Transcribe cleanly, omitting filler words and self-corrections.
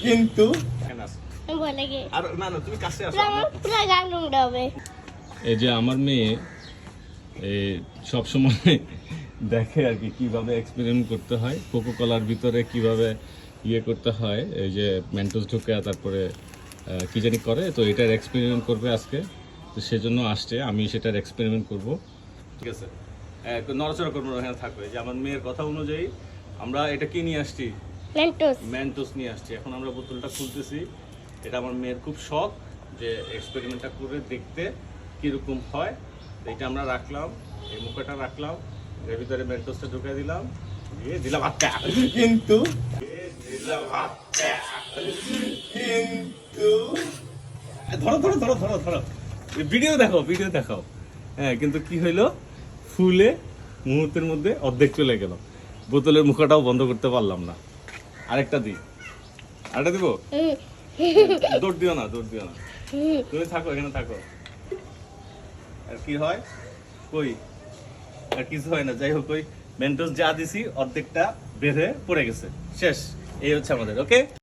কিন্তু এই যে আমার মেয়ে সব সময় দেখে আর কি কিভাবে এক্সপেরিমেন্ট করতে হয়, কোকো কলার ভিতরে কিভাবে ইয়ে করতে হয়, এই যে মেন্টোস ঢুকে তারপরে কি জানি করে, তো এটার এক্সপেরিমেন্ট করবে আজকে। তো সেজন্য আসছে, আমি সেটার এক্সপেরিমেন্ট করব। ঠিক আছে, নড়াচড়া করবো না, এখানে থাকবে। যে আমার মেয়ের কথা অনুযায়ী আমরা এটা কি নিয়ে আসছি, মেন্টোস নিয়ে আসছি। এখন আমরা বোতলটা খুলতেছি। এটা আমার মেয়ের খুব শখ যে এক্সপেরিমেন্টটা করে দেখতে কীরকম হয়। এইটা আমরা রাখলাম, এই মুখটা রাখলাম, এর ভিতরে মেন্টোসটা ঢুকে দিলাম, দিয়ে দিলাম আটটা। কিন্তু ধরো ধরো ধরো ধরো ধরো, ভিডিও দেখাও। হ্যাঁ, কিন্তু কি হইলো, ফুলে মুহূর্তের মধ্যে অর্ধেক চলে গেল। বোতলের মুখটাও বন্ধ করতে পারলাম না। আরেকটা দিব। দৌড় দিও না, তুমি থাকো, এখানে থাকো। আর কি হয়, কই আর কিছু হয় না। যাই হোক, ওই মেন্টোস যা দিছি অর্ধেকটা বেঁধে পড়ে গেছে, শেষ। এই হচ্ছে আমাদের। ওকে।